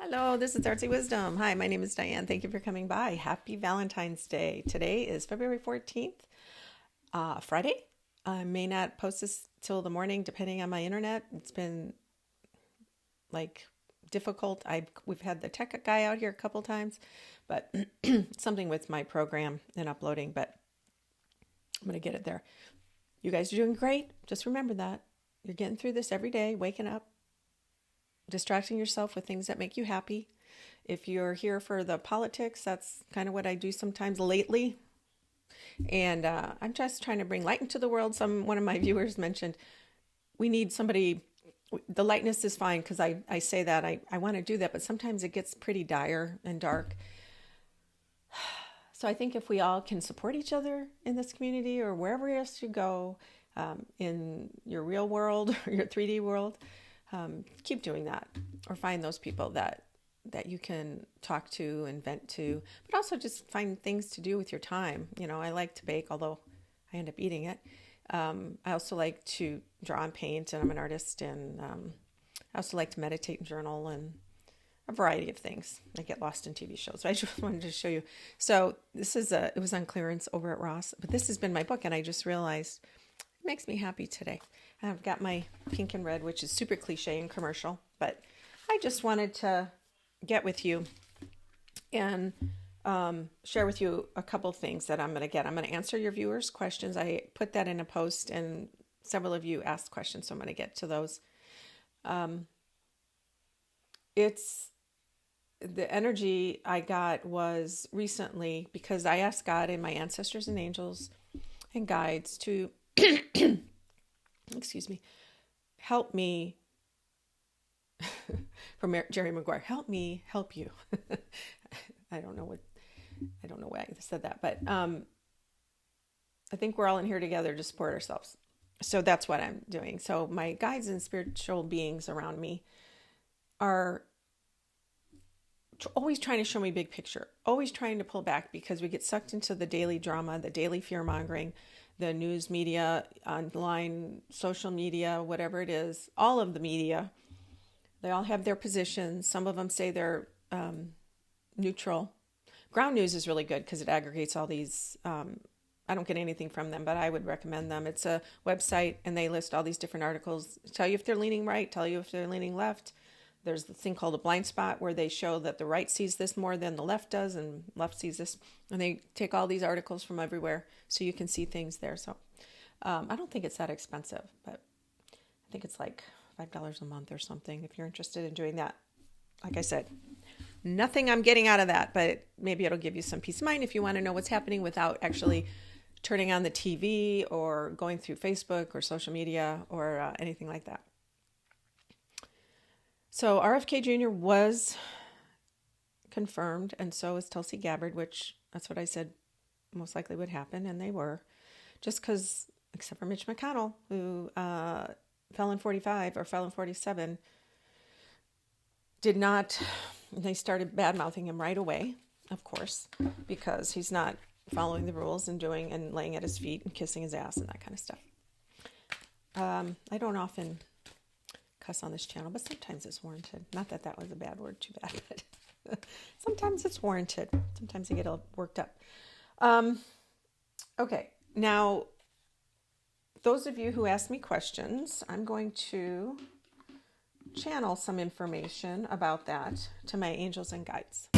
Hello, this is ArtsyWisdom. Hi, my name is Diane. Thank you for coming by. Happy Valentine's Day. Today is February 14th, Friday. I may not post this till the morning, depending on my internet. It's been difficult. We've had the tech guy out here a couple times, but something with my program and uploading, but I'm going to get it there. You guys are doing great. Just remember that. You're getting through this every day, waking up, distracting yourself with things that make you happy. If you're here for the politics, that's kind of what I do sometimes lately. And I'm just trying to bring light into the world. One of my viewers mentioned we need somebody. The lightness is fine because I say that I want to do that, but sometimes it gets pretty dire and dark. So I think if we all can support each other in this community or wherever else you go, in your real world or your 3D world, keep doing that, or find those people that you can talk to and vent to, but also just find things to do with your time. I like to bake, although I end up eating it. I also like to draw and paint, and I'm an artist, and I also like to meditate and journal and a variety of things. I get lost in TV shows. So I just wanted to show you. So it was on clearance over at Ross, but this has been my book, and I just realized it makes me happy today. I've got my pink and red, which is super cliche and commercial, but I just wanted to get with you and share with you a couple things that I'm going to get. I'm going to answer your viewers' questions. I put that in a post, and several of you asked questions, so I'm going to get to those. It's the energy I got was recently because I asked God and my ancestors and angels and guides to excuse me, help me, from Jerry Maguire, help me help you. I don't know why I said that, but I think we're all in here together to support ourselves. So that's what I'm doing. So my guides and spiritual beings around me are always trying to show me big picture, always trying to pull back, because we get sucked into the daily drama, the daily fear mongering, the news media, online, social media, whatever it is, all of the media. They all have their positions. Some of them say they're neutral. Ground News is really good because it aggregates all these. I don't get anything from them, but I would recommend them. It's a website, and they list all these different articles, tell you if they're leaning right, tell you if they're leaning left. There's the thing called a blind spot where they show that the right sees this more than the left does, and left sees this. And they take all these articles from everywhere so you can see things there. So I don't think it's that expensive, but I think it's like $5 a month or something if you're interested in doing that. Like I said, nothing I'm getting out of that, but maybe it'll give you some peace of mind if you want to know what's happening without actually turning on the TV or going through Facebook or social media or anything like that. So RFK Jr. was confirmed, and so is Tulsi Gabbard, which that's what I said most likely would happen, and they were. Just because, except for Mitch McConnell, who fell in 45 or fell in 47, did not, they started bad-mouthing him right away, of course, because he's not following the rules and doing and laying at his feet and kissing his ass and that kind of stuff. I don't often cuss on this channel, but sometimes it's warranted. Not that that was a bad word, too bad, but sometimes it's warranted. Sometimes I get all worked up. Okay, now, those of you who asked me questions, I'm going to channel some information about that to my angels and guides.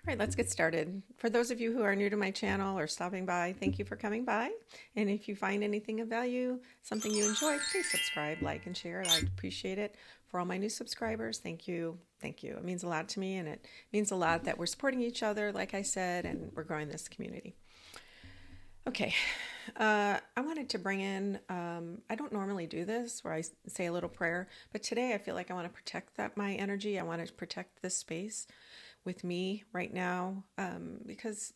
All right, let's get started. For those of you who are new to my channel or stopping by, thank you for coming by. And if you find anything of value, something you enjoy, please subscribe, like, and share. I'd appreciate it. For all my new subscribers, thank you. Thank you. It means a lot to me, and it means a lot that we're supporting each other, like I said, and we're growing this community. Okay, I wanted to bring in, I don't normally do this where I say a little prayer, but today I feel like I want to protect my energy. I want to protect this space with me right now, because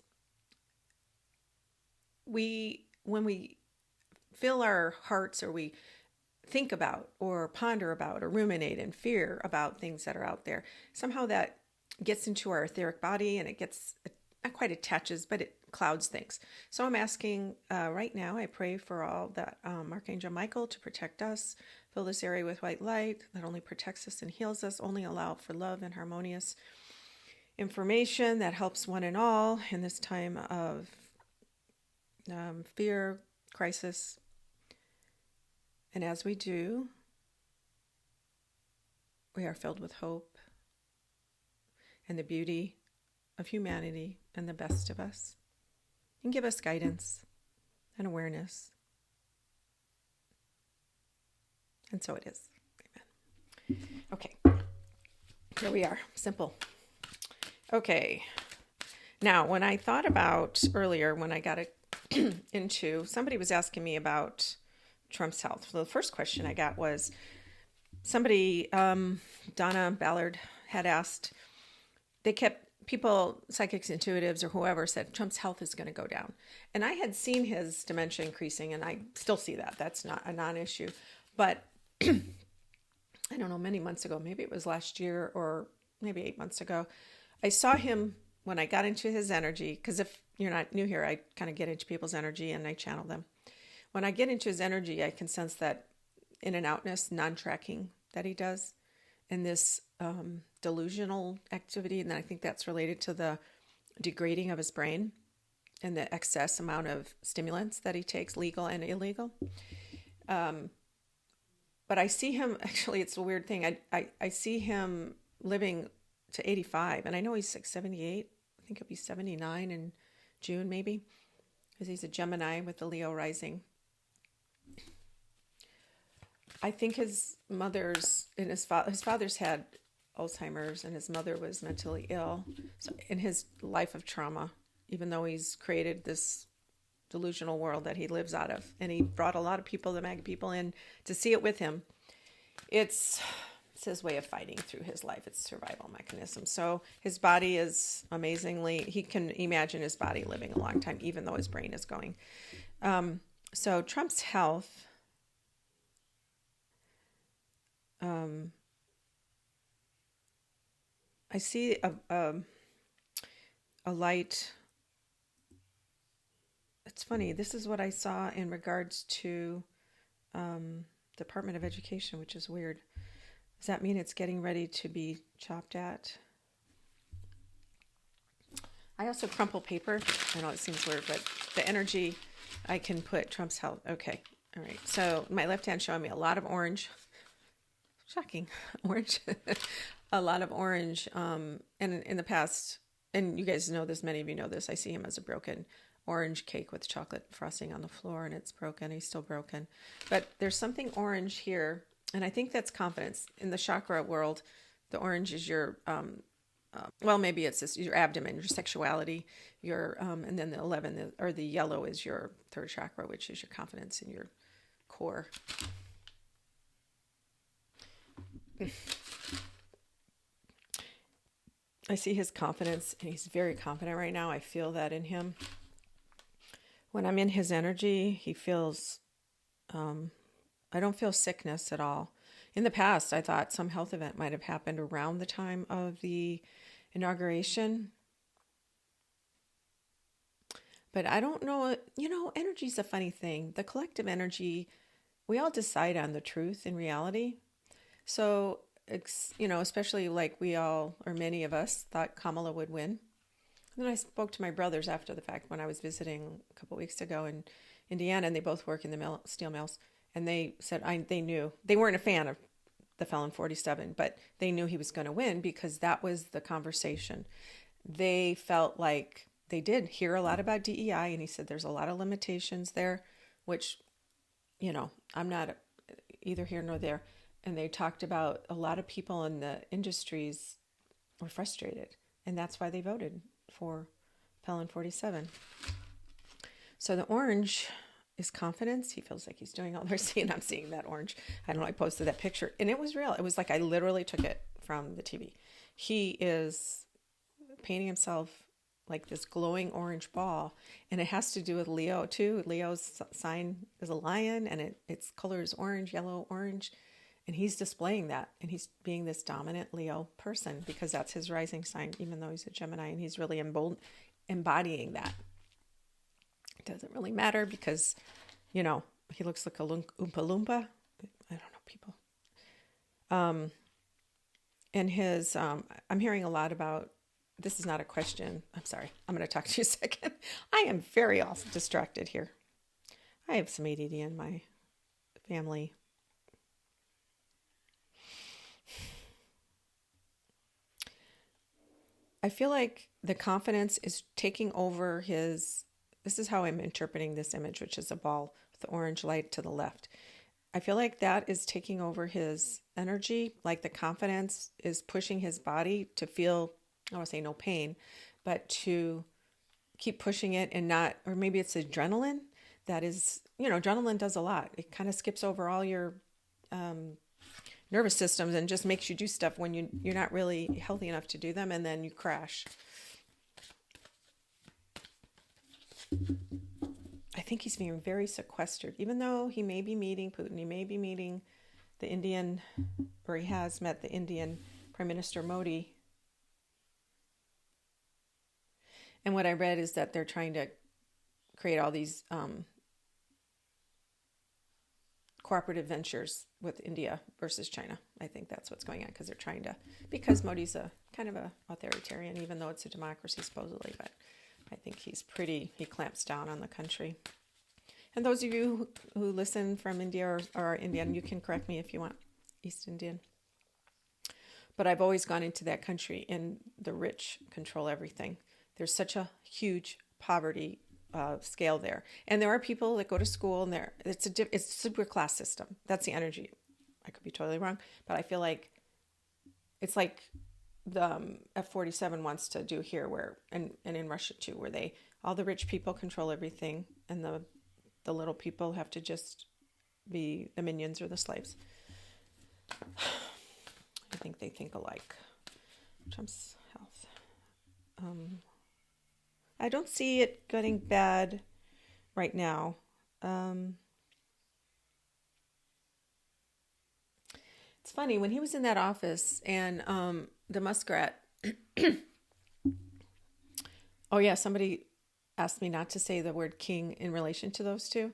when we fill our hearts, or we think about or ponder about or ruminate and fear about things that are out there, somehow that gets into our etheric body, and it gets, not quite attaches, but it clouds things. So I'm asking right now, I pray for all that Archangel Michael to protect us, fill this area with white light that only protects us and heals us, only allow for love and harmonious information that helps one and all in this time of fear, crisis. And as we do, we are filled with hope and the beauty of humanity and the best of us, and give us guidance and awareness. And so it is. Amen. Okay, here we are. Simple. Okay. Now, when I thought about earlier, when I got into, somebody was asking me about Trump's health. So the first question I got was, somebody, Donna Ballard, had asked, they kept people, psychics, intuitives, or whoever said Trump's health is going to go down. And I had seen his dementia increasing, and I still see that. That's not a non-issue. But I don't know, many months ago, maybe it was last year or maybe 8 months ago, I saw him when I got into his energy, because if you're not new here, I kind of get into people's energy and I channel them. When I get into his energy, I can sense that in and outness, non-tracking that he does, and this delusional activity. And I think that's related to the degrading of his brain and the excess amount of stimulants that he takes, legal and illegal. But I see him, actually, it's a weird thing. I see him living to 85, and I know he's like 78. I think he'll be 79 in June, maybe, because he's a Gemini with the Leo rising. I think his mother's, and his father's had Alzheimer's, and his mother was mentally ill. So in his life of trauma, even though he's created this delusional world that he lives out of, and he brought a lot of people, the MAGA people, in to see it with him. It's his way of fighting through his life. It's a survival mechanism. So his body is amazingly, he can imagine his body living a long time, even though his brain is going. So Trump's health, I see a light. It's funny. This is what I saw in regards to Department of Education, which is weird. Does that mean it's getting ready to be chopped at? I also crumple paper. I know it seems weird, but the energy, I can put Trump's health. Okay. All right. So my left hand showing me a lot of orange. Shocking. Orange. A lot of orange. And in the past, and you guys know this, many of you know this, I see him as a broken orange cake with chocolate frosting on the floor, and it's broken. He's still broken. But there's something orange here, and I think that's confidence. In the chakra world, the orange is your, well, maybe it's this, your abdomen, your sexuality, your, and then the 11, or the yellow is your third chakra, which is your confidence in your core. I see his confidence, and he's very confident right now. I feel that in him. When I'm in his energy, he feels, I don't feel sickness at all. In the past, I thought some health event might have happened around the time of the inauguration. But I don't know, energy is a funny thing. The collective energy, we all decide on the truth in reality. So, especially like we all, or many of us, thought Kamala would win. And then I spoke to my brothers after the fact when I was visiting a couple weeks ago in Indiana, and they both work in the steel mills. And they said they knew. They weren't a fan of the felon 47, but they knew he was going to win because that was the conversation. They felt like they did hear a lot about DEI, and he said there's a lot of limitations there, which, I'm not either here nor there. And they talked about a lot of people in the industries were frustrated, and that's why they voted for felon 47. So the orange is confidence. He feels like he's doing all this, and I'm seeing that orange. I don't know, I posted that picture, and it was real. It was like I literally took it from the TV. He is painting himself like this glowing orange ball, and it has to do with Leo too. Leo's sign is a lion, and its color is orange, yellow, orange. And he's displaying that, and he's being this dominant Leo person because that's his rising sign, even though he's a Gemini, and he's really embodying that. It doesn't really matter because, he looks like a Oompa Loompa. I don't know, people. And his, I'm hearing a lot about, this is not a question. I'm sorry. I'm going to talk to you a second. I am very also distracted here. I have some ADD in my family. I feel like the confidence is taking over this is how I'm interpreting this image, which is a ball with the orange light to the left. I feel like that is taking over his energy, like the confidence is pushing his body to feel, I don't want to say no pain, but to keep pushing it and not, or maybe it's adrenaline that is, adrenaline does a lot. It kind of skips over all your nervous systems and just makes you do stuff when you're not really healthy enough to do them, and then you crash. I think he's being very sequestered, even though he may be meeting Putin, he may be meeting the Indian, or he has met the Indian Prime Minister Modi. And what I read is that they're trying to create all these cooperative ventures with India versus China. I think that's what's going on, because they're trying to, because Modi's a kind of a authoritarian, even though it's a democracy supposedly, but I think he clamps down on the country. And those of you who listen from India or are Indian, you can correct me if you want, East Indian. But I've always gone into that country and the rich control everything. There's such a huge poverty scale there. And there are people that go to school and it's a super class system. That's the energy. I could be totally wrong, but I feel like it's like the F47 wants to do here, where and in Russia too, where all the rich people control everything and the little people have to just be the minions or the slaves. I think they think alike. Trump's health. I don't see it getting bad right now. It's funny, when he was in that office and the muskrat, oh yeah, somebody asked me not to say the word king in relation to those two.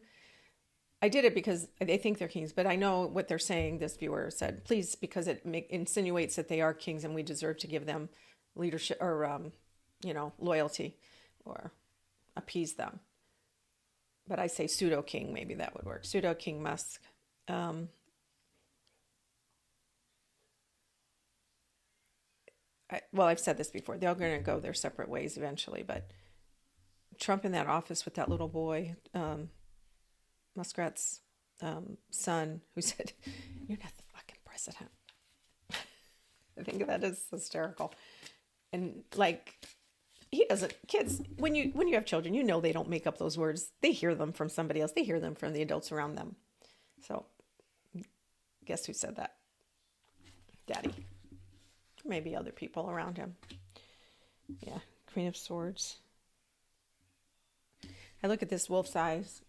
I did it because they think they're kings, but I know what they're saying. This viewer said, please, because it insinuates that they are kings and we deserve to give them leadership or, loyalty or appease them. But I say pseudo king, maybe that would work. Pseudo King Musk. I've said this before. They're going to go their separate ways eventually, but Trump in that office with that little boy, Muskrat's son, who said, "You're not the fucking president." I think that is hysterical. And he doesn't. Kids, when you have children, they don't make up those words. They hear them from somebody else. They hear them from the adults around them. So, guess who said that? Daddy. Maybe other people around him. Yeah, Queen of Swords. I look at this wolf's eyes.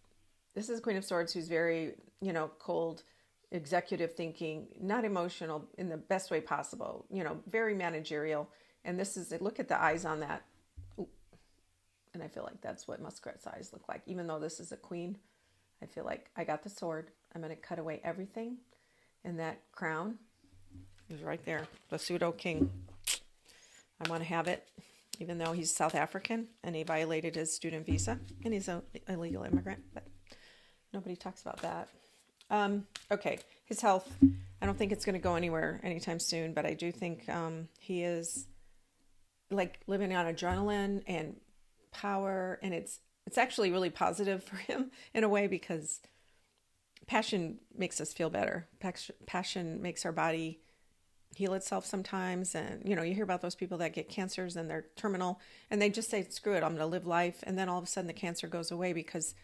This is Queen of Swords, who's very, cold, executive thinking, not emotional in the best way possible, very managerial. And look at the eyes on that. Ooh. And I feel like that's what Muskrat's eyes look like. Even though this is a queen, I feel like I got the sword. I'm going to cut away everything. And that crown is right there. The pseudo king. I want to have it, even though he's South African and he violated his student visa and he's an illegal immigrant. But nobody talks about that. Okay, his health. I don't think it's going to go anywhere anytime soon, but I do think he is living on adrenaline and power, and it's actually really positive for him in a way, because passion makes us feel better. Passion makes our body heal itself sometimes, and you hear about those people that get cancers and they're terminal and they just say, screw it, I'm going to live life, and then all of a sudden the cancer goes away because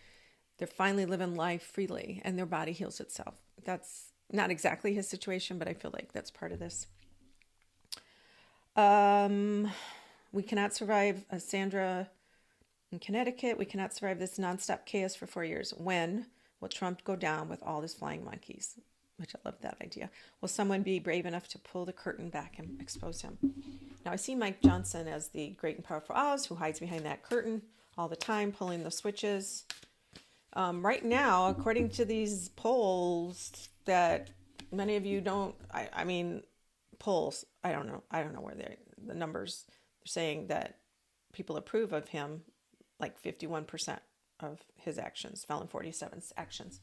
they're finally living life freely and their body heals itself. That's not exactly his situation, but I feel like that's part of this. We cannot survive Sandra in Connecticut. We cannot survive this nonstop chaos for 4 years. When will Trump go down with all his flying monkeys? Which I love that idea. Will someone be brave enough to pull the curtain back and expose him? Now I see Mike Johnson as the great and powerful Oz who hides behind that curtain. all the time, pulling the switches. Right now, according to these polls that many of you don't, I mean, polls, I don't know where the numbers, they're saying that people approve of him, like 51% of his actions, Felon 47's actions.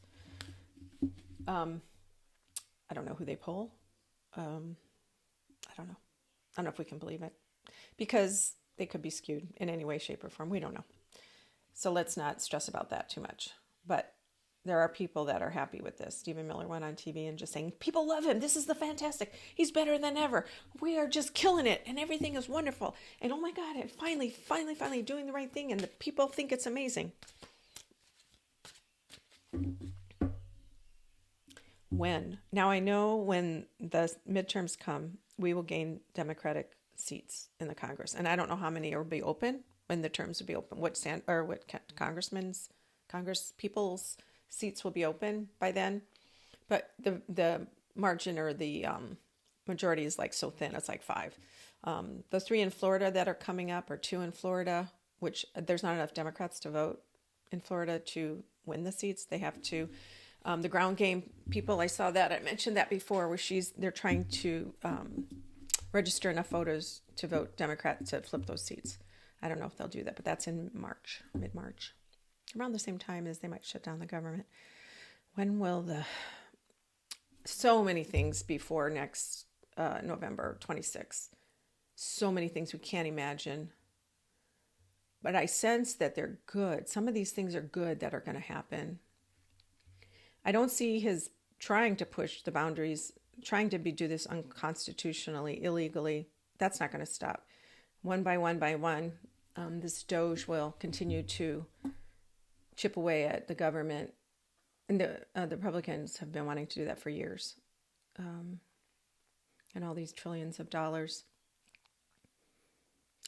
I don't know who they poll. I don't know. I don't know if we can believe it, because they could be skewed in any way, shape, or form. We don't know. So let's not stress about that too much. But there are people that are happy with this. Stephen Miller went on TV and just saying, people love him. This is the fantastic. He's better than ever. We are just killing it, and everything is wonderful. And oh my God, and finally doing the right thing, and the people think it's amazing. When? Now I know when the midterms come, we will gain Democratic seats in the Congress. And I don't know how many will be open when the terms will be open. What Congress people's seats will be open by then. But the margin or the majority is like so thin. It's like 5. The 3 in Florida that are coming up, or 2 in Florida, which there's not enough Democrats to vote in Florida to win the seats. They have to. The ground game people, I saw that. I mentioned that before, where they're trying to register enough voters to vote Democrat to flip those seats. I don't know if they'll do that, but that's in March, mid-March, around the same time as they might shut down the government. When will so many things before next November 26th. So many things we can't imagine. But I sense that they're good. Some of these things are good that are going to happen. I don't see his trying to push the boundaries, trying to do this unconstitutionally, illegally. That's not going to stop. One by one, this Doge will continue to chip away at the government. And the Republicans have been wanting to do that for years. And all these trillions of dollars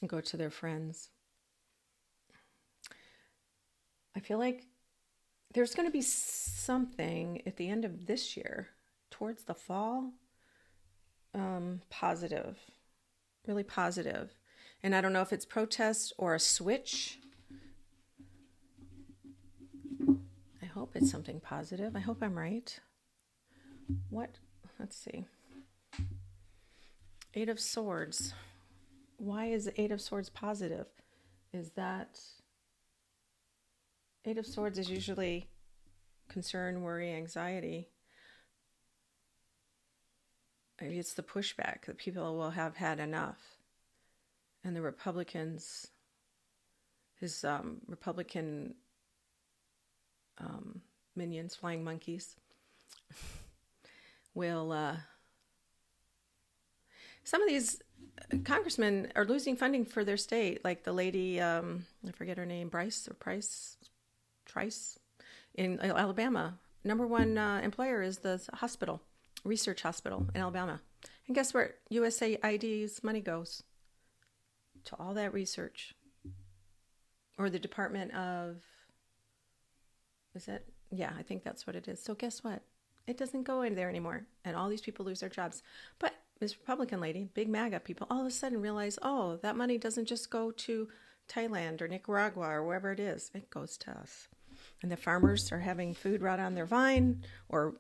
go to their friends. I feel like there's going to be something at the end of this year, towards the fall, positive, really positive. And I don't know if it's protest or a switch. I hope it's something positive. I hope I'm right. Let's see. 8 of Swords. Why is the 8 of Swords positive? Is that... 8 of Swords is usually concern, worry, anxiety. Maybe it's the pushback that people will have had enough. And the Republicans, his Republican minions, flying monkeys, will... some of these congressmen are losing funding for their state, like the lady, I forget her name, Trice in Alabama. Number 1 employer is the research hospital in Alabama. And guess where USAID's money goes? To all that research. Or the Department of, is it? Yeah, I think that's what it is. So guess what? It doesn't go in there anymore. And all these people lose their jobs. But this Republican lady, big MAGA people, all of a sudden realize, oh, that money doesn't just go to Thailand or Nicaragua or wherever it is. It goes to us. And the farmers are having food rot on their vine, or,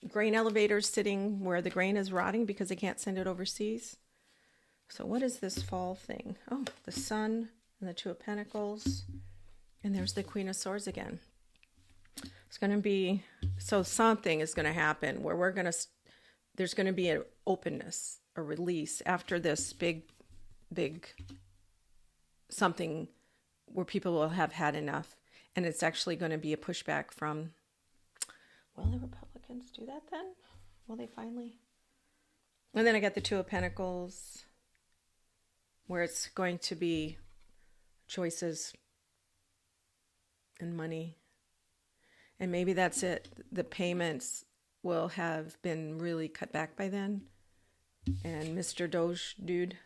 grain elevators sitting where the grain is rotting because they can't send it overseas. So what is this fall thing? Oh, the Sun and the 2 of Pentacles. And there's the Queen of Swords again. It's going to be, so something is going to happen where there's going to be an openness, a release after this big something where people will have had enough. And it's actually going to be a pushback from, will the Republicans do that then? Will they finally? And then I got the 2 of Pentacles, where it's going to be choices and money. And maybe that's it. The payments will have been really cut back by then. And Mr. Doge dude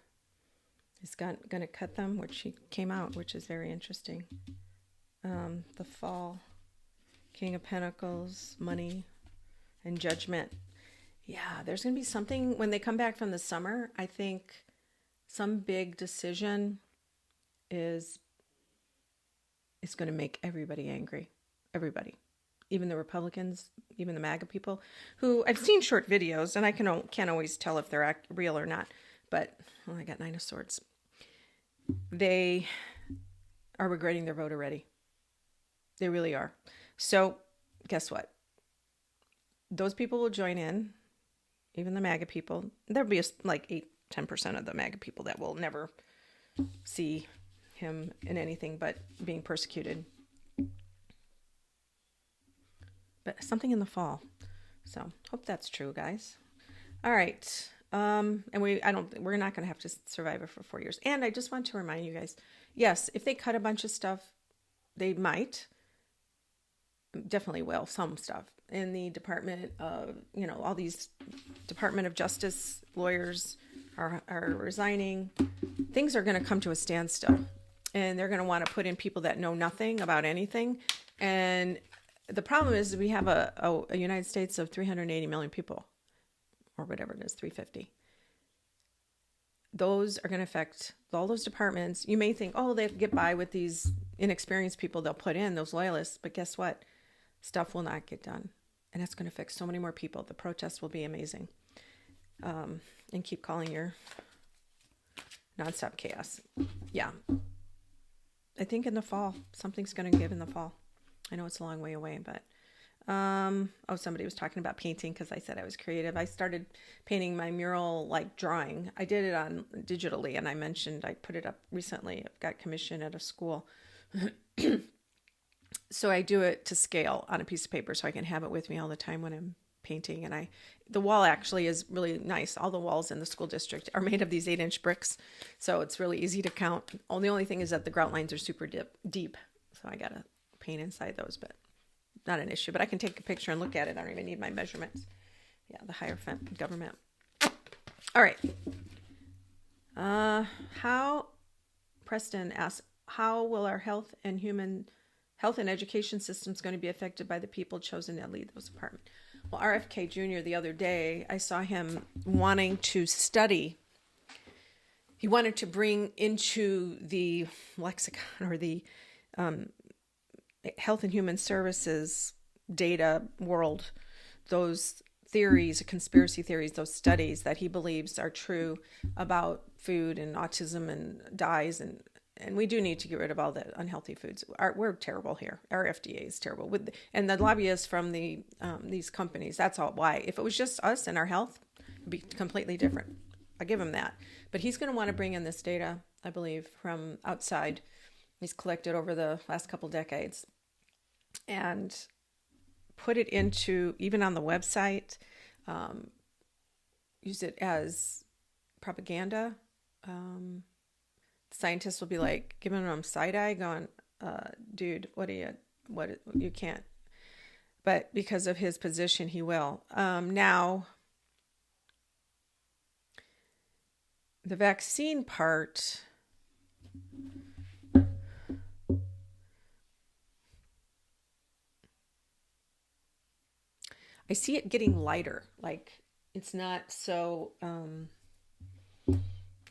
is going to cut them, which he came out, which is very interesting. The fall, King of Pentacles, money, and Judgment. Yeah, there's going to be something when they come back from the summer. I think some big decision is going to make everybody angry. Everybody. Even the Republicans, even the MAGA people, who I've seen short videos, and I can't always tell if they're real or not, but I got 9 of Swords. They are regretting their vote already. They really are. So guess what? Those people will join in, even the MAGA people. There'll be like 8-10% of the MAGA people that will never see him in anything but being persecuted. But something in the fall. So hope that's true, guys. All right. And we're not going to have to survive it for 4 years. And I just want to remind you guys, yes, if they cut a bunch of stuff, they might, definitely will, some stuff in the Department of, all these Department of Justice lawyers are resigning. Things are going to come to a standstill, and they're going to want to put in people that know nothing about anything. And the problem is we have a United States of 380 million people, or whatever it is, 350. Those are going to affect all those departments. You may think, oh, they get by with these inexperienced people they'll put in, those loyalists. But guess what? Stuff will not get done. And that's going to affect so many more people. The protests will be amazing. And keep calling your nonstop chaos. Yeah. I think in the fall, something's going to give in the fall. I know it's a long way away, but, somebody was talking about painting because I said I was creative. I started painting my mural, like drawing. I did it on digitally, and I mentioned I put it up recently. I've got commission at a school. So I do it to scale on a piece of paper so I can have it with me all the time when I'm painting. And the wall actually is really nice. All the walls in the school district are made of these 8-inch bricks. So it's really easy to count. The only thing is that the grout lines are super deep. So I got to paint inside those, but not an issue. But I can take a picture and look at it. I don't even need my measurements. Yeah, the Hierophant government. All right. Preston asks, how will our health and education systems going to be affected by the people chosen to lead those departments? Well, RFK Jr. the other day, I saw him wanting to study. He wanted to bring into the lexicon or the Health and Human Services data world those theories, conspiracy theories, those studies that he believes are true about food and autism and dyes, and we do need to get rid of all the unhealthy foods. We're terrible here. Our FDA is terrible, and the lobbyists from these companies. That's all. Why? If it was just us and our health, it'd be completely different. I give him that. But he's going to want to bring in this data, I believe, from outside. He's collected over the last couple decades, and put it into, even on the website, use it as propaganda. Scientists will be like giving them side eye, going, dude, you can't. But because of his position, he will. Now, the vaccine part, I see it getting lighter. Like, it's not so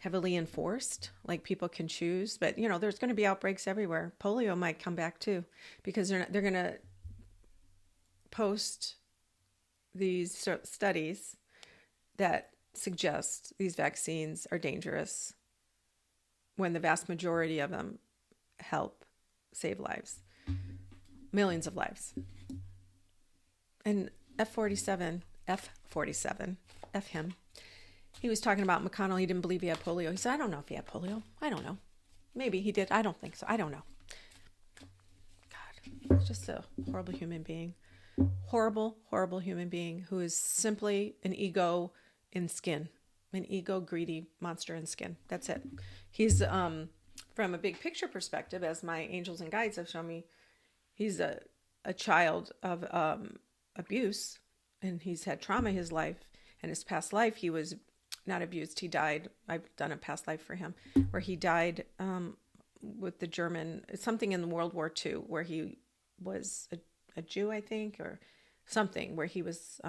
heavily enforced, like people can choose. But, there's going to be outbreaks everywhere. Polio might come back too, because they're going to post these studies that suggest these vaccines are dangerous when the vast majority of them help save lives, millions of lives. And F47, F him. He was talking about McConnell. He didn't believe he had polio. He said, I don't know if he had polio. I don't know. Maybe he did. I don't think so. I don't know. God, he's just a horrible human being. Horrible, horrible human being who is simply an ego in skin. An ego, greedy monster in skin. That's it. He's, from a big picture perspective, as my angels and guides have shown me, he's a child of abuse, and he's had trauma in his life. And his past life, he was not abused. He died. I've done a past life for him where he died with the German, something in World War II, where he was a Jew, I think, or something, where he was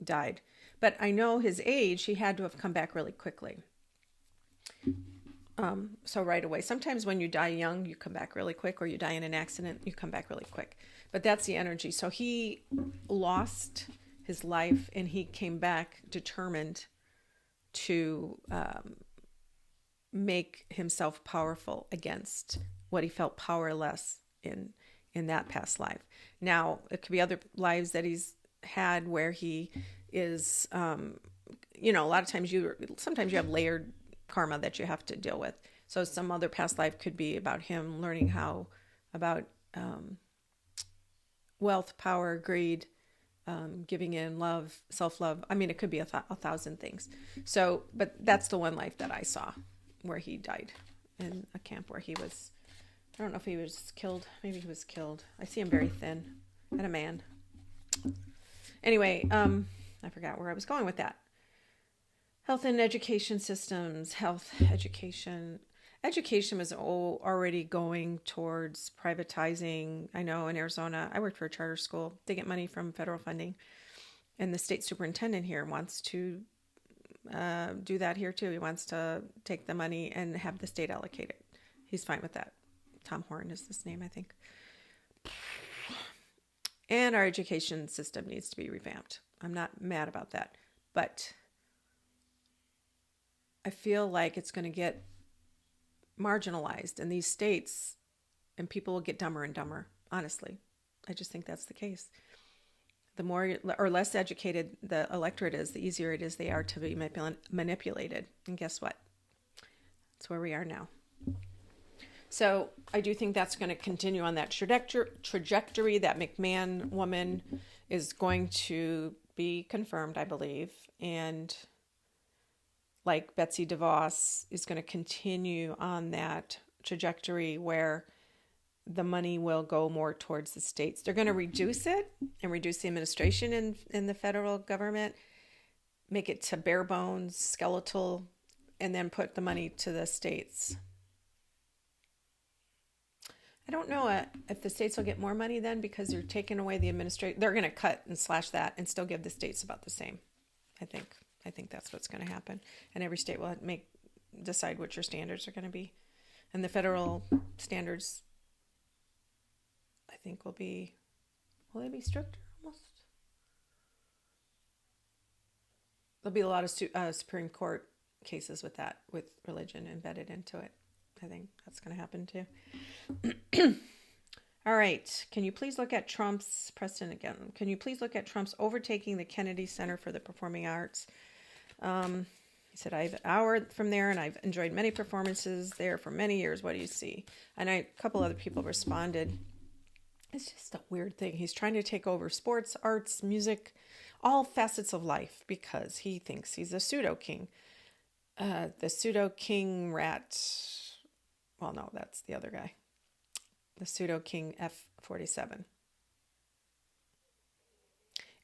died. But I know his age, he had to have come back really quickly. So right away, sometimes when you die young, you come back really quick, or you die in an accident, you come back really quick. But that's the energy. So he lost his life and he came back determined to make himself powerful against what he felt powerless in that past life. Now, it could be other lives that he's had where he is, a lot of times sometimes you have layered karma that you have to deal with. So some other past life could be about him learning about wealth, power, greed, giving in, love, self-love. I mean, it could be a thousand things. So, but that's the one life that I saw where he died in a camp where he was, I don't know if he was killed. Maybe he was killed. I see him very thin and a man. Anyway, I forgot where I was going with that. Health and education systems, education was already going towards privatizing. I know in Arizona, I worked for a charter school. They get money from federal funding. And the state superintendent here wants to do that here too. He wants to take the money and have the state allocate it. He's fine with that. Tom Horn is his name, I think. And our education system needs to be revamped. I'm not mad about that. But I feel like it's going to get marginalized in these states and people will get dumber and dumber. Honestly, I just think that's the case. The more or less educated the electorate is, the easier it is they are to be manipulated. And guess what? That's where we are now. So I do think that's going to continue on that trajectory. That McMahon woman is going to be confirmed, I believe. And like Betsy DeVos is going to continue on that trajectory where the money will go more towards the states. They're going to reduce it and reduce the administration in the federal government, make it to bare bones, skeletal, and then put the money to the states. I don't know if the states will get more money then because they're taking away the administration. They're going to cut and slash that and still give the states about the same. I think that's what's going to happen. And every state will decide what your standards are going to be. And the federal standards, I think, will they be stricter almost? There'll be a lot of Supreme Court cases with that, with religion embedded into it. I think that's going to happen too. All right. Can you please look at Trump's, Preston again, can you please look at Trump's overtaking the Kennedy Center for the Performing Arts? He said, I have an hour from there and I've enjoyed many performances there for many years. What do you see? And a couple other people responded. It's just a weird thing. He's trying to take over sports, arts, music, all facets of life because he thinks he's a pseudo-king. The pseudo-king rat. Well, no, that's the other guy. The pseudo-king F47.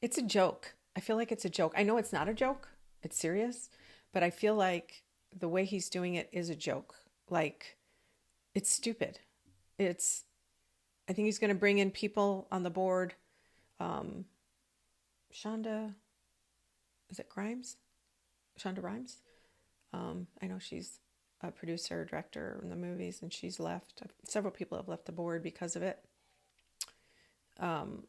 It's a joke. I feel like it's a joke. I know it's not a joke. It's serious. But I feel like the way he's doing it is a joke. Like, it's stupid. I think he's going to bring in people on the board. Shonda, is it Grimes? Shonda Rhimes? I know she's a producer, director in the movies, and she's left. Several people have left the board because of it. And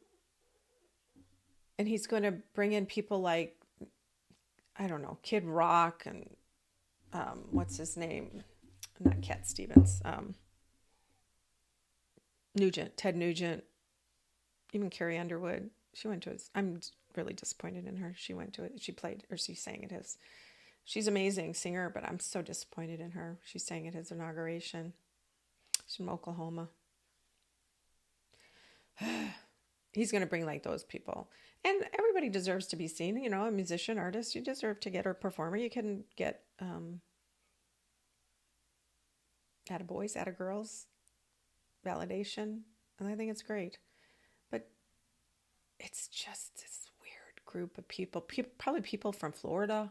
he's going to bring in people like, I don't know, Kid Rock and what's his name? Not Cat Stevens. Ted Nugent, even Carrie Underwood. She went to his. I'm really disappointed in her. She went to it. She sang at his. She's an amazing singer, but I'm so disappointed in her. She sang at his inauguration. She's from Oklahoma. He's going to bring like those people. And everybody deserves to be seen. You know, a musician, artist, you deserve to get, or performer. You can get attaboys, attagirls, validation. And I think it's great. But it's just this weird group of people probably people from Florida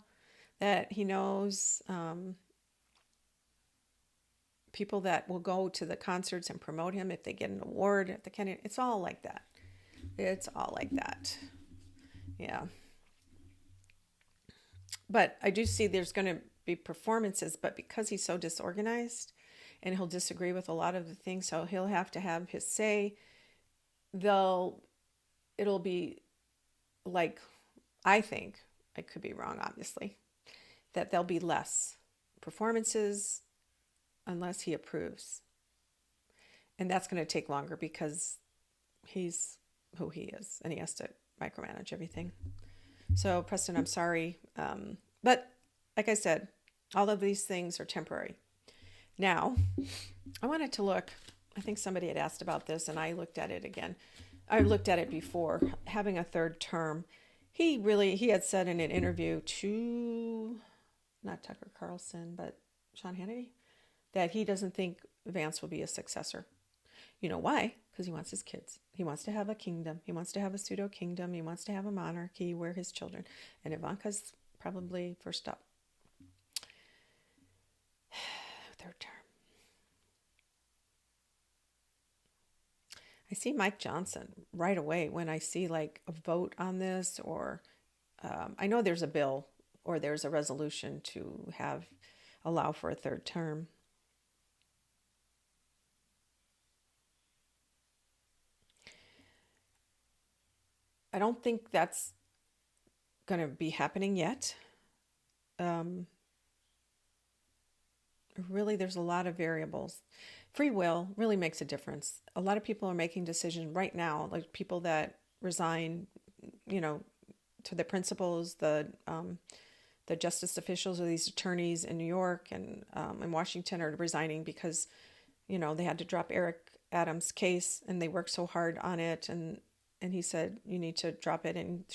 that he knows, people that will go to the concerts and promote him if they get an award at the Kennedy. It's all like that. Yeah. But I do see there's going to be performances, but because he's so disorganized and he'll disagree with a lot of the things, so he'll have to have his say, it'll be like, I think, I could be wrong, obviously, that there'll be less performances unless he approves. And that's going to take longer because he's who he is and he has to micromanage everything. So, Preston, I'm sorry. But like I said, all of these things are temporary. Now, I wanted to look, I think somebody had asked about this and I looked at it again. I looked at it before, having a third term. He had said in an interview to, not Tucker Carlson, but Sean Hannity, that he doesn't think Vance will be a successor. You know why? Because he wants his kids. He wants to have a kingdom. He wants to have a pseudo kingdom. He wants to have a monarchy where his children. And Ivanka's probably first up. Third term. I see Mike Johnson right away when I see like a vote on this, or I know there's a bill or there's a resolution to allow for a third term. I don't think that's going to be happening yet. Really, there's a lot of variables. Free will really makes a difference. A lot of people are making decisions right now, like people that resign, to the principals, the justice officials or these attorneys in New York and in Washington are resigning because, they had to drop Eric Adams' case and they worked so hard on it. And he said, you need to drop it. And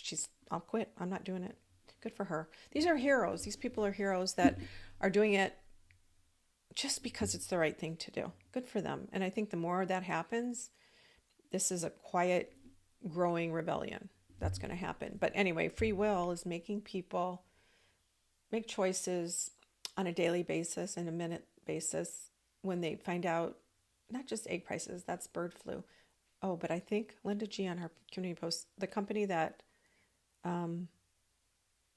I'll quit. I'm not doing it. Good for her. These are heroes. These people are heroes that are doing it just because it's the right thing to do. Good for them. And I think the more that happens, this is a quiet, growing rebellion that's going to happen. But anyway, free will is making people make choices on a daily basis and a minute basis when they find out not just egg prices, that's bird flu. Oh, but I think Linda G on her community post, the company that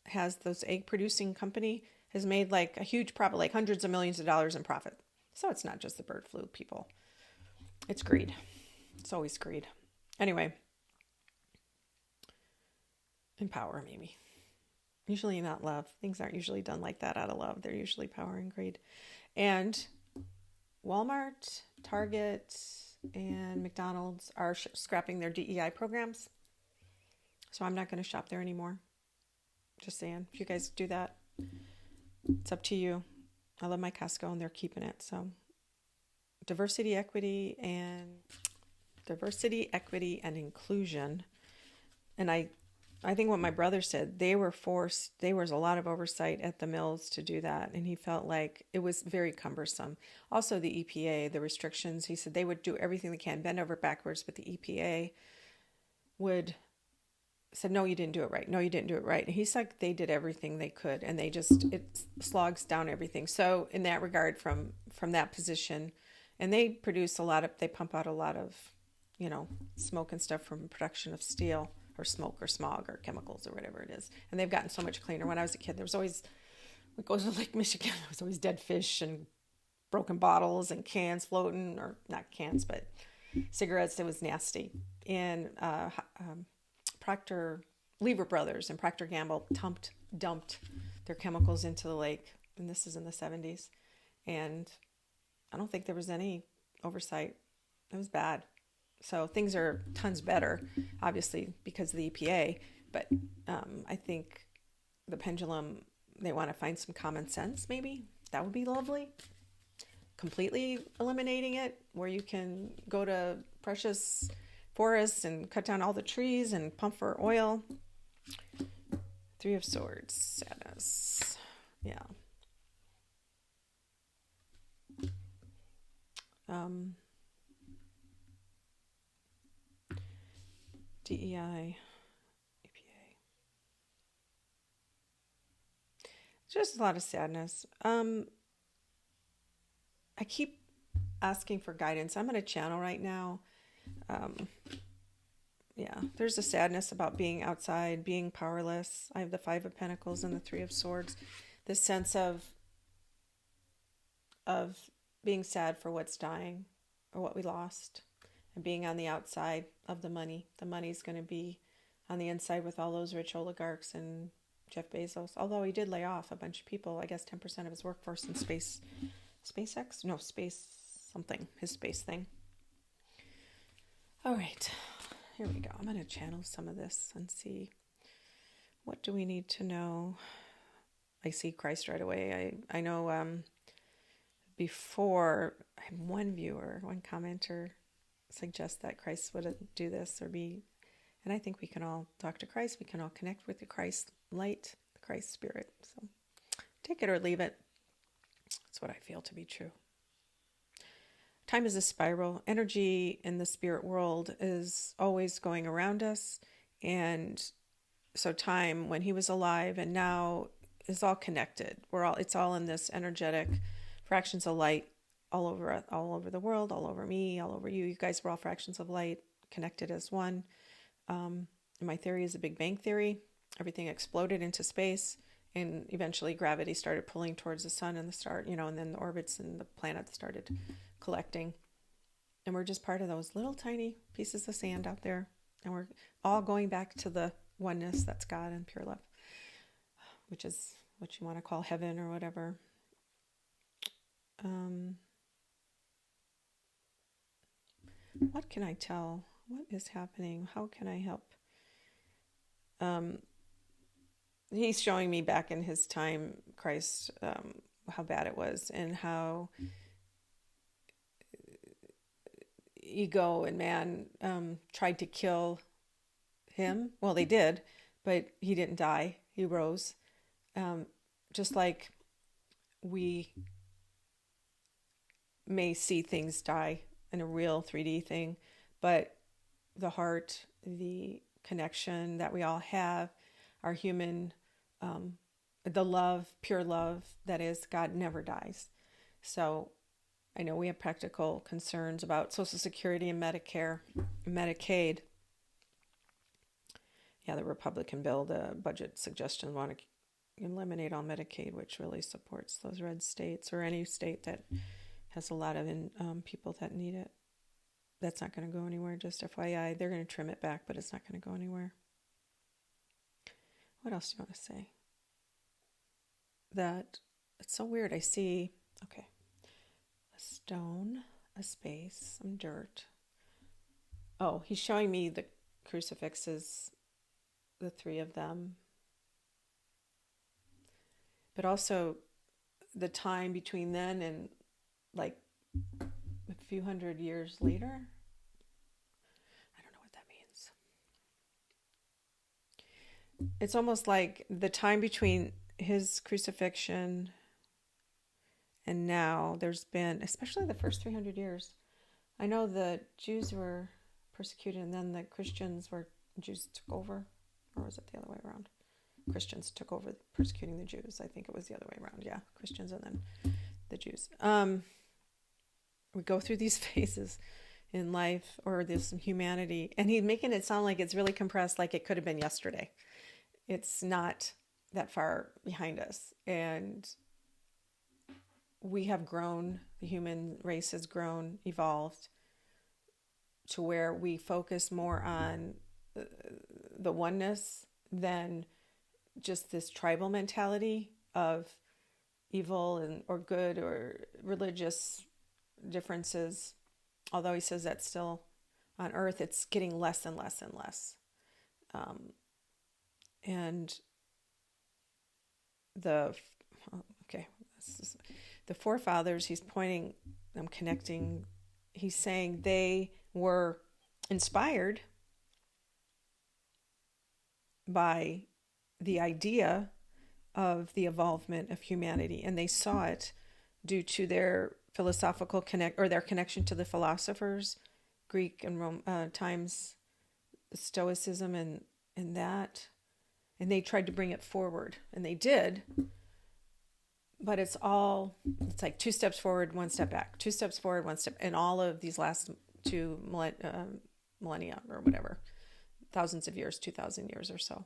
has those egg producing company has made like a huge profit, like hundreds of millions of dollars in profit. So it's not just the bird flu, people. It's greed. It's always greed. Anyway, and power, maybe. Usually not love. Things aren't usually done like that out of love. They're usually power and greed. And Walmart, Target, and McDonald's are scrapping their DEI programs. So I'm not going to shop there anymore. Just saying. If you guys do that, it's up to you. I love my Costco and they're keeping it. So diversity, equity, and inclusion. And I think what my brother said, there was a lot of oversight at the mills to do that. And he felt like it was very cumbersome. Also the EPA, the restrictions, he said they would do everything they can, bend over backwards, but the EPA said, no, you didn't do it right. No, you didn't do it right. And he's like, they did everything they could and it slogs down everything. So in that regard, from that position, and they pump out a lot of, smoke and stuff from production of steel or smoke or smog or chemicals or whatever it is. And they've gotten so much cleaner. When I was a kid, there was always, it goes to Lake Michigan, there was always dead fish and broken bottles and cans floating, or not cans, but cigarettes. It was nasty. And Lever Brothers and Procter Gamble dumped their chemicals into the lake. And this is in the 70s. And I don't think there was any oversight. It was bad. So things are tons better, obviously, because of the EPA. But I think the pendulum, they want to find some common sense, maybe. That would be lovely. Completely eliminating it, where you can go to precious forests and cut down all the trees and pump for oil. Three of Swords, sadness. Yeah. DEI, EPA. Just a lot of sadness. I keep asking for guidance. I'm in a channel right now. There's a sadness about being outside, being powerless. I have the 5 of Pentacles and the 3 of Swords. This sense of of being sad for what's dying or what we lost, and being on the outside of the money. The money's going to be on the inside with all those rich oligarchs and Jeff Bezos, although he did lay off a bunch of people, I guess 10% of his workforce in SpaceX? No, space something, his space thing. All right, here we go. I'm going to channel some of this and see, what do we need to know? I see Christ right away. I know before, I have one commenter suggest that Christ would do this or be, and I think we can all talk to Christ. We can all connect with the Christ light, the Christ spirit. So take it or leave it. That's what I feel to be true. Time is a spiral. Energy in the spirit world is always going around us. And so time, when he was alive and now, is all connected. It's all in this energetic fractions of light all over the world, all over me, all over you. You guys were all fractions of light connected as one. My theory is a Big Bang theory. Everything exploded into space, and eventually gravity started pulling towards the sun and the star, and then the orbits and the planets started collecting. And we're just part of those little tiny pieces of sand out there. And we're all going back to the oneness that's God and pure love, which is what you want to call heaven or whatever. What can I tell? What is happening? How can I help? He's showing me back in his time, Christ, how bad it was, and how ego and man tried to kill him. Well, they did, but he didn't die. He rose. Just like we may see things die in a real 3D thing, but the heart, the connection that we all have, our human, the love, pure love, that is, God never dies. So I know we have practical concerns about Social Security and Medicare, Medicaid. Yeah, the Republican bill, the budget suggestions want to eliminate all Medicaid, which really supports those red states or any state that has a lot of people that need it. That's not going to go anywhere, just FYI. They're going to trim it back, but it's not going to go anywhere. What else do you want to say? That it's so weird. I see, okay, a stone, a space, some dirt. Oh, he's showing me the crucifixes, the three of them. But also the time between then and like a few hundred years later. I don't know what that means. It's almost like the time between his crucifixion and now, there's been, especially the first 300 years, I know the Jews were persecuted and then the Jews took over, or was it the other way around? Christians took over persecuting the Jews. I think it was the other way around. Yeah, Christians and then the Jews. We go through these phases in life, or there's some humanity, and he's making it sound like it's really compressed, like it could have been yesterday. It's not that far behind us, and we have grown, the human race has grown, evolved to where we focus more on the oneness than just this tribal mentality of evil or good or religious differences. Although he says that's still on earth, it's getting less and less and less. And the forefathers, he's pointing, I'm connecting, he's saying they were inspired by the idea of the evolvement of humanity, and they saw it due to their philosophical their connection to the philosophers, Greek and Rome times, Stoicism and that, and they tried to bring it forward, and they did. But it's like 2 steps forward, 1 step back, 2 steps forward, 1 step, in all of these last 2 millennia or whatever, thousands of years, 2,000 years or so.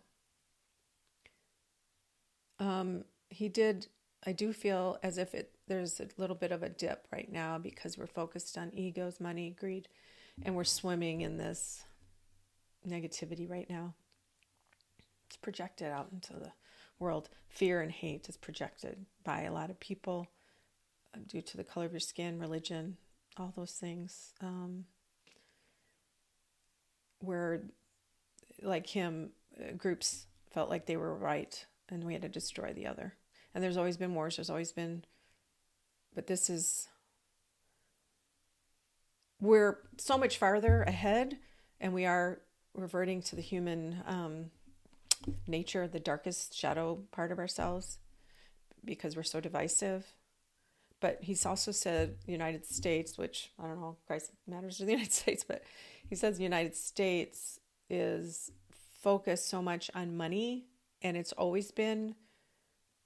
I do feel as if there's a little bit of a dip right now because we're focused on egos, money, greed, and we're swimming in this negativity right now. It's projected out into the world. Fear and hate is projected by a lot of people due to the color of your skin, religion, all those things. Where, like him, groups felt like they were right and we had to destroy the other. And there's always been wars, but this is, we're so much farther ahead, and we are reverting to the human nature, the darkest shadow part of ourselves, because we're so divisive. But he's also said the United States, which I don't know, Christ matters to the United States, but he says the United States is focused so much on money, and it's always been,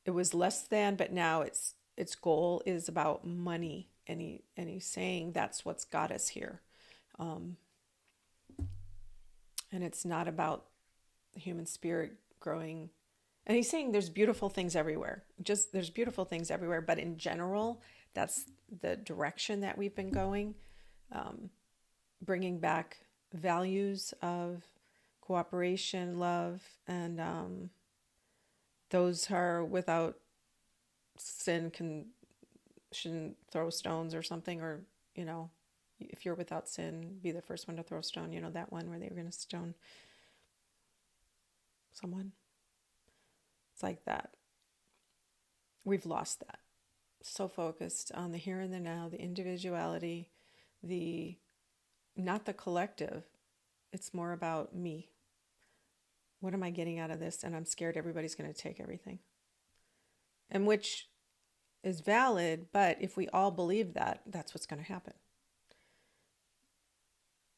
it was less than, but now its goal is about money, and he's saying that's what's got us here, and it's not about the human spirit growing. And he's saying there's beautiful things everywhere. There's beautiful things everywhere, but in general, that's the direction that we've been going, bringing back values of cooperation, love, and those who are without sin shouldn't throw stones or something, or, if you're without sin, be the first one to throw a stone. That one where they were going to stone someone. It's like that. We've lost that. So focused on the here and the now, the individuality, not the collective. It's more about me. What am I getting out of this? And I'm scared everybody's going to take everything. And which is valid, but if we all believe that, that's what's going to happen.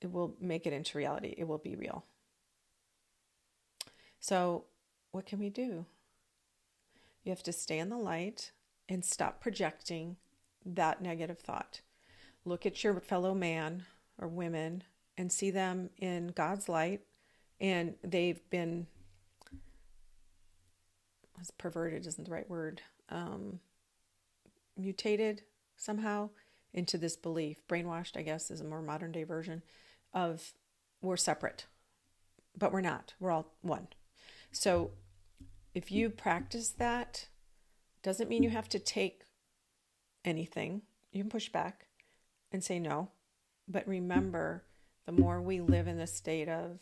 It will make it into reality. It will be real. So what can we do? You have to stay in the light and stop projecting that negative thought. Look at your fellow man or women and see them in God's light, and they've been, perverted isn't the right word, mutated somehow into this belief. Brainwashed, I guess, is a more modern day version of we're separate, but we're not. We're all one. So if you practice that, doesn't mean you have to take anything. You can push back and say no. But remember, the more we live in the state of,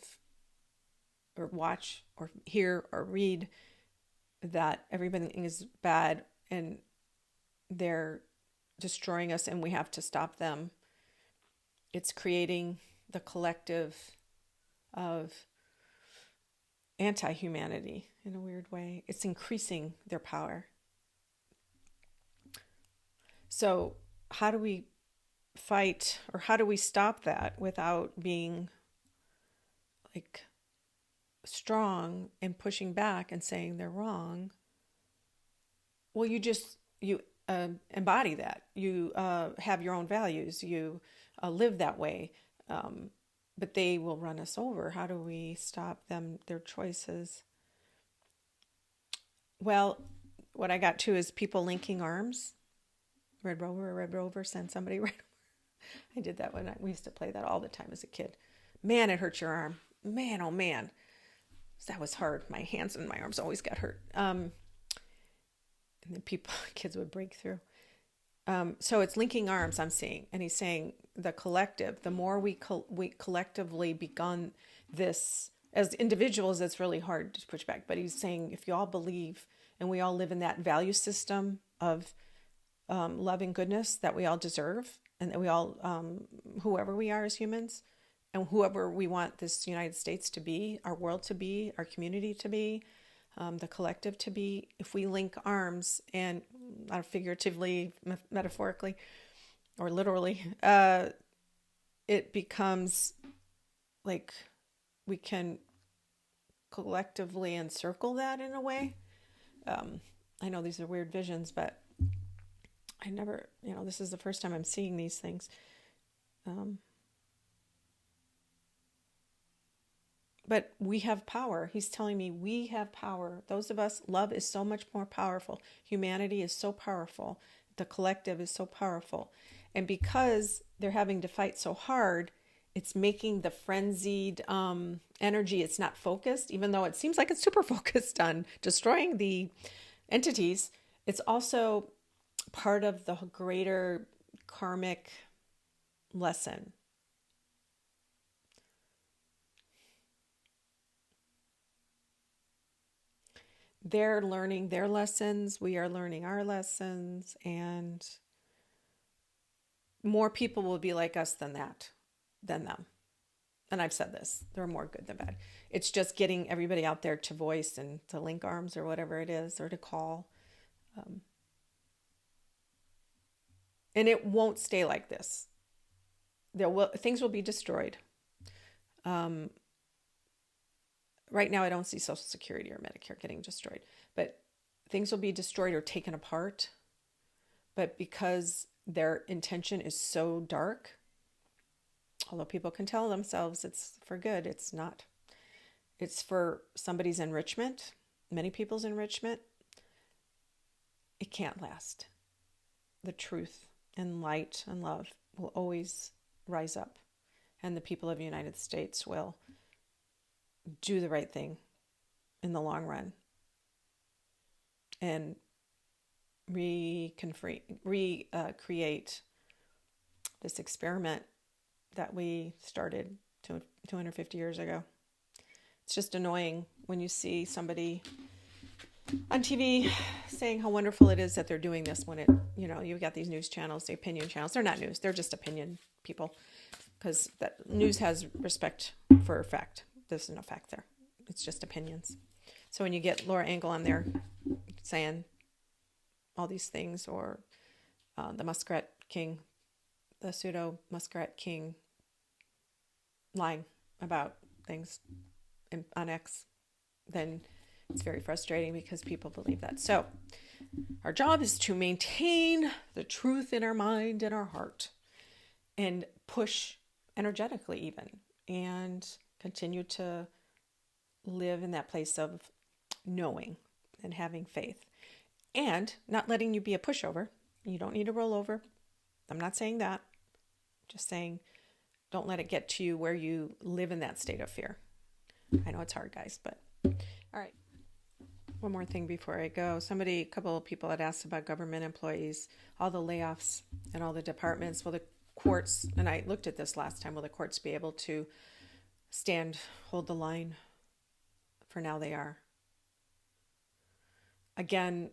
or watch, or hear, or read that everything is bad and they're destroying us and we have to stop them, it's creating the collective of anti-humanity in a weird way. It's increasing their power. So how do we fight, or how do we stop that without being like strong and pushing back and saying they're wrong? Well, you embody that. You have your own values. You live that way. But they will run us over. How do we stop them, their choices? Well, what I got to is people linking arms. Red Rover, send somebody red. I did that we used to play that all the time as a kid. Man, it hurt your arm. Man, oh man. That was hard. My hands and my arms always got hurt. And then kids would break through. So it's linking arms, I'm seeing. And he's saying the collective, the more we collectively begun this, as individuals, it's really hard to push back. But he's saying if you all believe and we all live in that value system of love and goodness that we all deserve, and that we all, whoever we are as humans, and whoever we want this United States to be, our world to be, our community to be, the collective to be, if we link arms, and figuratively, metaphorically, or literally, it becomes like we can collectively encircle that in a way. I know these are weird visions, but I never, this is the first time I'm seeing these things. But we have power. He's telling me we have power. Those of us, love is so much more powerful. Humanity is so powerful. The collective is so powerful. And because they're having to fight so hard, it's making the frenzied energy, it's not focused, even though it seems like it's super focused on destroying the entities. It's also part of the greater karmic lesson. They're learning their lessons, we are learning our lessons, and more people will be like us than them. And I've said this, they're more good than bad. It's just getting everybody out there to voice and to link arms or whatever it is, or to call. And it won't stay like this. Things will be destroyed. Right now, I don't see Social Security or Medicare getting destroyed, but things will be destroyed or taken apart. But because their intention is so dark, although people can tell themselves it's for good, it's not. It's for somebody's enrichment, many people's enrichment. It can't last. The truth and light and love will always rise up, and the people of the United States will do the right thing in the long run and recreate this experiment that we started 250 years ago. It's just annoying when you see somebody on TV saying how wonderful it is that they're doing this, when you've got these news channels, the opinion channels. They're not news, they're just opinion people, because that news has respect for fact. There's no fact there. It's just opinions. So when you get Laura Engel on there saying all these things, or the Muskrat King, the pseudo Muskrat King, lying about things on X, then it's very frustrating because people believe that. So our job is to maintain the truth in our mind and our heart, and push energetically even, and continue to live in that place of knowing and having faith, and not letting you be a pushover. You don't need to roll over. I'm not saying that. Just saying, don't let it get to you where you live in that state of fear. I know it's hard, guys, but all right. One more thing before I go. A couple of people had asked about government employees, all the layoffs and all the departments. Will the courts, and I looked at this last time, will the courts be able to hold the line? For now they are. Again,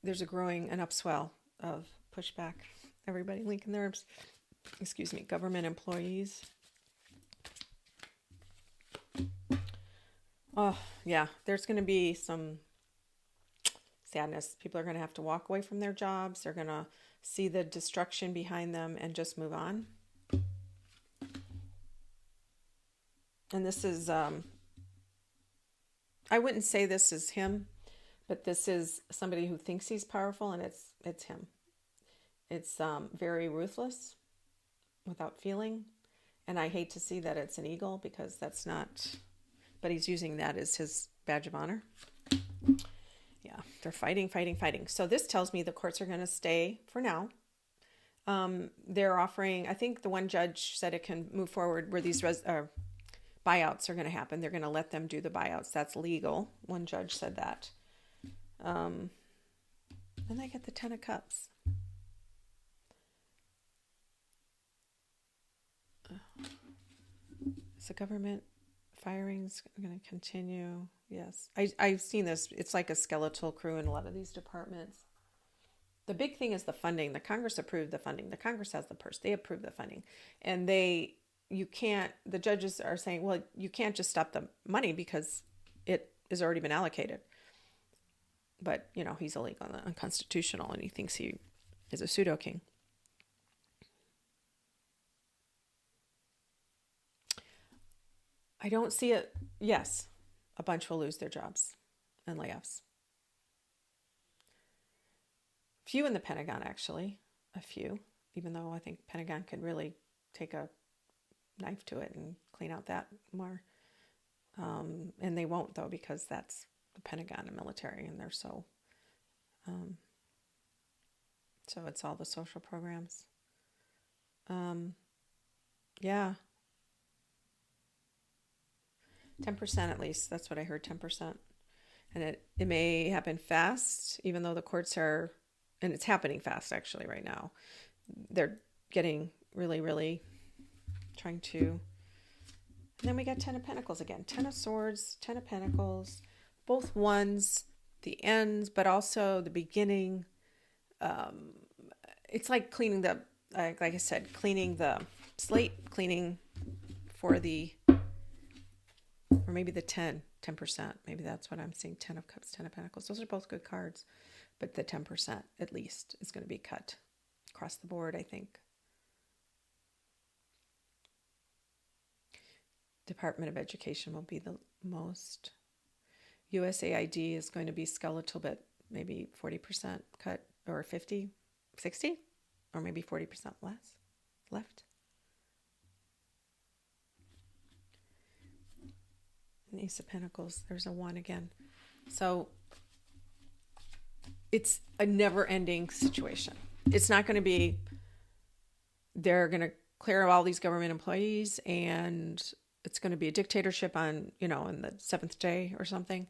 there's an upswell of pushback. Everybody linking their arms. Government employees. Oh, yeah, there's going to be some sadness. People are going to have to walk away from their jobs. They're going to see the destruction behind them and just move on. And this is, I wouldn't say this is him, but this is somebody who thinks he's powerful, and it's him. It's very ruthless, without feeling. And I hate to see that it's an eagle, because that's not, but he's using that as his badge of honor. Yeah, they're fighting. So this tells me the courts are going to stay for now. They're offering, I think the one judge said it can move forward where these buyouts are going to happen. They're going to let them do the buyouts. That's legal. One judge said that. Then I get the 10 of Cups. Is the government firings going to continue? Yes. I've seen this. It's like a skeletal crew in a lot of these departments. The big thing is the funding. The Congress approved the funding. The Congress has the purse. They approve the funding. And the judges are saying, well, you can't just stop the money because it has already been allocated. But, he's illegal and unconstitutional, and he thinks he is a pseudo king. I don't see it. Yes, a bunch will lose their jobs and layoffs. Few in the Pentagon, actually. A few, even though I think Pentagon could really take a knife to it and clean out that more. And they won't, though, because that's the Pentagon and military, and they're so So it's all the social programs. Yeah. 10% at least. That's what I heard, 10%. And it may happen fast, even though the courts are, and it's happening fast actually right now. They're getting really, really trying to. And then we got 10 of Pentacles again. 10 of Swords, 10 of Pentacles, both ones, the ends, but also the beginning. It's like cleaning the, like I said, cleaning the slate, cleaning for the, or maybe the 10%. Maybe that's what I'm seeing. 10 of Cups, 10 of Pentacles. Those are both good cards. But the 10% at least is going to be cut across the board, I think. Department of Education will be the most. USAID is going to be skeletal, but maybe 40% cut, or 50, 60, or maybe 40% left. And Ace of Pentacles, there's a 1 again. So it's a never-ending situation. It's not going to be, they're going to clear all these government employees and it's going to be a dictatorship on, in the 7th day or something.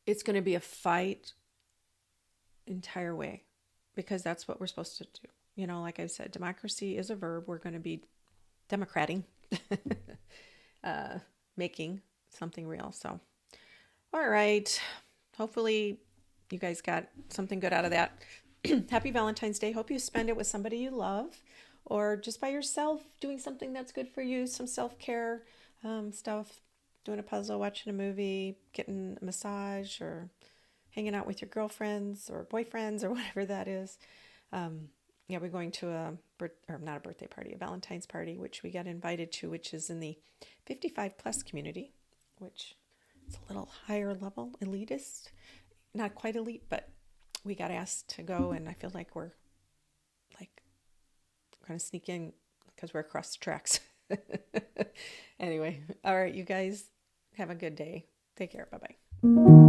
It's going to be a fight entire way, because that's what we're supposed to do. Like I said, democracy is a verb. We're going to be democrating, making something real. So, all right. Hopefully you guys got something good out of that. Happy Valentine's Day. Hope you spend it with somebody you love, or just by yourself, doing something that's good for you, some self-care stuff, doing a puzzle, watching a movie, getting a massage, or hanging out with your girlfriends or boyfriends or whatever that is. We're going to a Valentine's party, which we got invited to, which is in the 55 plus community, which is a little higher level, elitist, not quite elite, but we got asked to go, and I feel like we're going to sneak in because we're across the tracks. Anyway, all right, you guys have a good day. Take care. Bye-bye.